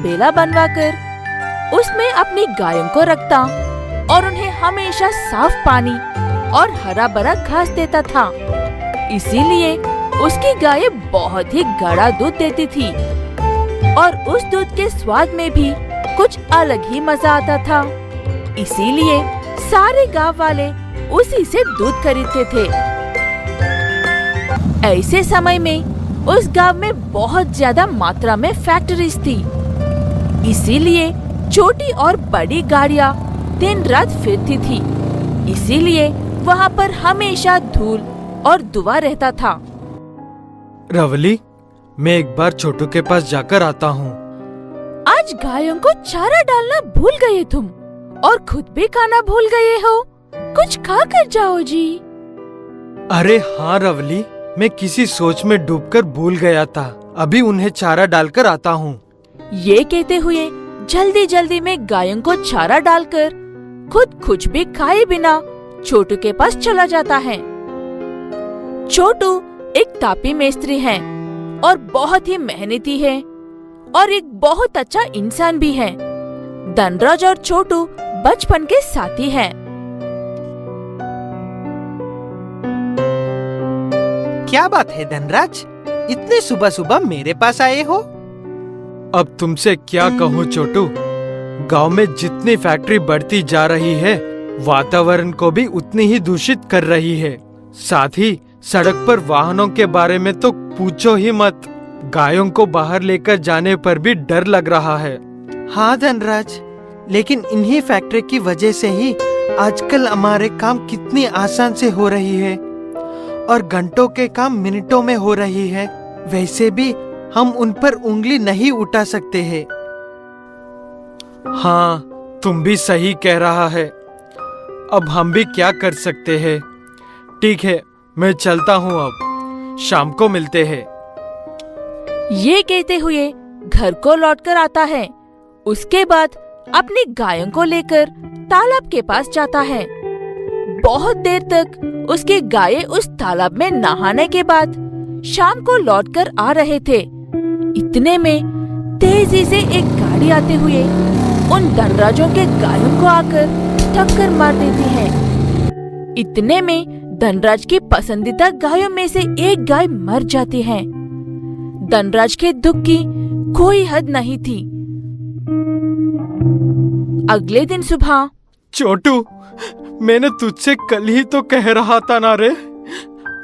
तबेला बनवाकर उसमें अपनी गायों को रखता और उन्हें हमेशा साफ पानी और हरा भरा घास देता था। इसीलिए उसकी गायें बहुत ही गाढ़ा दूध देती थी और उस दूध के स्वाद में भी कुछ अलग ही मजा आता था। इसीलिए सारे गांव वाले उसी से दूध खरीदते थे। ऐसे समय में उस गांव में बहुत ज्यादा मात्रा में फैक्ट्रीज थी। इसीलिए छोटी और बड़ी गाड़ियां दिन रात फिरती थी। इसीलिए वहाँ पर हमेशा धूल और धुआं रहता था। रवली, मैं एक बार छोटू के पास जाकर आता हूँ। आज गायों को चारा डालना भूल गए तुम और खुद भी खाना भूल गए हो। कुछ खा कर जाओ जी। अरे हाँ रवली, मैं किसी सोच में डूबकर भूल गया था। अभी उन्हें चारा डालकर आता हूँ। ये कहते हुए जल्दी जल्दी में गायों को चारा डालकर खुद कुछ भी खाए बिना छोटू के पास चला जाता है। छोटू एक तापी मिस्त्री है और बहुत ही मेहनती है और एक बहुत अच्छा इंसान भी है। धनराज और छोटू बचपन के साथी हैं। क्या बात है धनराज, इतने सुबह सुबह मेरे पास आए हो? अब तुमसे क्या कहूँ छोटू, गांव में जितनी फैक्ट्री बढ़ती जा रही है वातावरण को भी उतनी ही दूषित कर रही है। साथ ही सड़क पर वाहनों के बारे में तो पूछो ही मत। गायों को बाहर लेकर जाने पर भी डर लग रहा है। हाँ धनराज, लेकिन इन्हीं फैक्ट्री की वजह से ही आजकल हमारे काम कितनी आसान से हो रही है और घंटों के काम मिनटों में हो रही है। वैसे भी हम उन पर उंगली नहीं उठा सकते हैं। हाँ, तुम भी सही कह रहा है। अब हम भी क्या कर सकते हैं। ठीक है, मैं चलता हूँ, अब शाम को मिलते हैं। ये कहते हुए घर को लौटकर आता है। उसके बाद अपनी गायों को लेकर तालाब के पास जाता है। बहुत देर तक उसकी गायें उस तालाब में नहाने के बाद शाम को लौटकर आ रहे थे। इतने में तेजी से एक गाड़ी आते हुए उन धनराजों के गायों को आकर टक्कर मार देती है। इतने में धनराज की पसंदीदा गायों में से एक गाय मर जाती है। धनराज के दुख की कोई हद नहीं थी। अगले दिन सुबह, छोटू, मैंने तुझसे कल ही तो कह रहा था ना रे।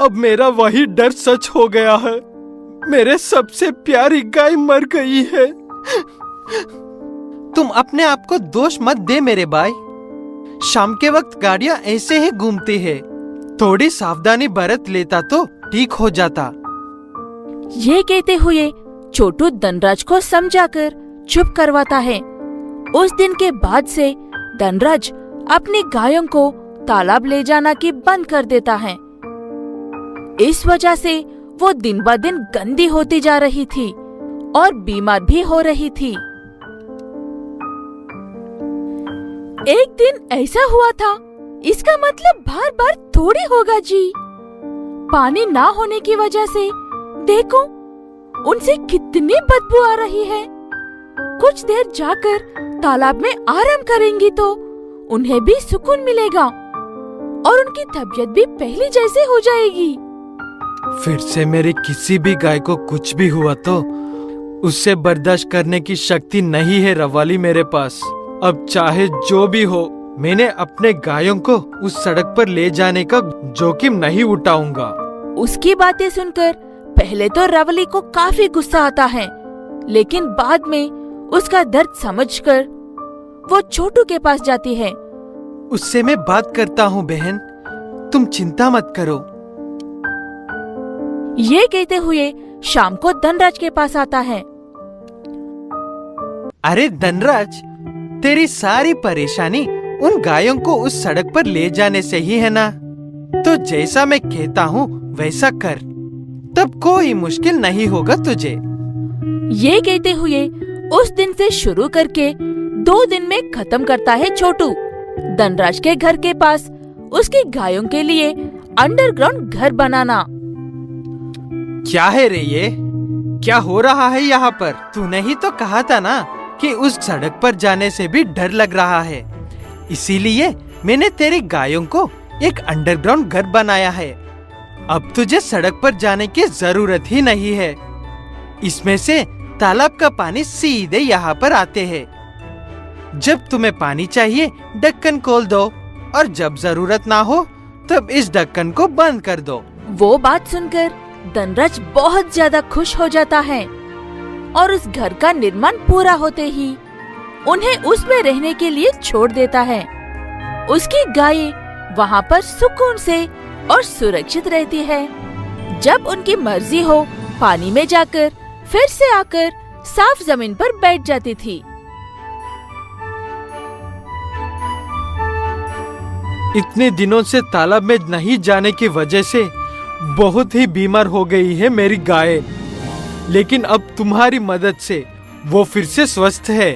अब मेरा वही डर सच हो गया है। मेरे सबसे प्यारी गाय मर गई है। तुम अपने आप को दोष मत दे मेरे भाई। शाम के वक्त गाड़ियां ऐसे ही घूमती है। थोड़ी सावधानी बरत लेता तो ठीक हो जाता। ये कहते हुए छोटू धनराज को समझाकर चुप करवाता है। उस दिन के बाद से धनराज अपनी गायों को तालाब ले जाना की बंद कर देता है। इस वजह से वो दिन ब दिन गंदी होती जा रही थी और बीमार भी हो रही थी। एक दिन ऐसा हुआ था, इसका मतलब बार बार थोड़ी होगा जी। पानी ना होने की वजह से देखो उनसे कितनी बदबू आ रही है। कुछ देर जाकर तालाब में आराम करेंगी तो उन्हें भी सुकून मिलेगा और उनकी तबीयत भी पहले जैसे हो जाएगी। फिर से मेरी किसी भी गाय को कुछ भी हुआ तो उससे बर्दाश्त करने की शक्ति नहीं है रवाली मेरे पास। अब चाहे जो भी हो, मैंने अपने गायों को उस सड़क पर ले जाने का जोखिम नहीं उठाऊंगा। उसकी बातें सुनकर पहले तो रवली को काफी गुस्सा आता है, लेकिन बाद में उसका दर्द समझकर वो छोटू के पास जाती है। उससे मैं बात करता हूँ बहन, तुम चिंता मत करो। ये कहते हुए शाम को धनराज के पास आता है। अरे धनराज, तेरी सारी परेशानी उन गायों को उस सड़क पर ले जाने से ही है ना? तो जैसा मैं कहता हूँ वैसा कर, तब कोई मुश्किल नहीं होगा तुझे। ये कहते हुए उस दिन से शुरू करके 2 दिन में खत्म करता है छोटू धनराज के घर के पास उसकी गायों के लिए अंडरग्राउंड घर बनाना। क्या है रे ये? क्या हो रहा है यहाँ पर? तूने ही तो कहा था ना कि उस सड़क पर जाने से भी डर लग रहा है। इसीलिए मैंने तेरी गायों को एक अंडरग्राउंड घर बनाया है। अब तुझे सड़क पर जाने की जरूरत ही नहीं है। इसमें से तालाब का पानी सीधे यहाँ पर आते हैं। जब तुम्हें पानी चाहिए ढक्कन खोल दो और जब जरूरत ना हो तब इस ढक्कन को बंद कर दो। वो बात सुनकर धनराज बहुत ज्यादा खुश हो जाता है और उस घर का निर्माण पूरा होते ही उन्हें उसमें रहने के लिए छोड़ देता है। उसकी गायें वहाँ पर सुकून से और सुरक्षित रहती है। जब उनकी मर्जी हो पानी में जाकर फिर से आकर साफ जमीन पर बैठ जाती थी। इतने दिनों से तालाब में नहीं जाने की वजह से बहुत ही बीमार हो गई है मेरी गाय, लेकिन अब तुम्हारी मदद से वो फिर से स्वस्थ है।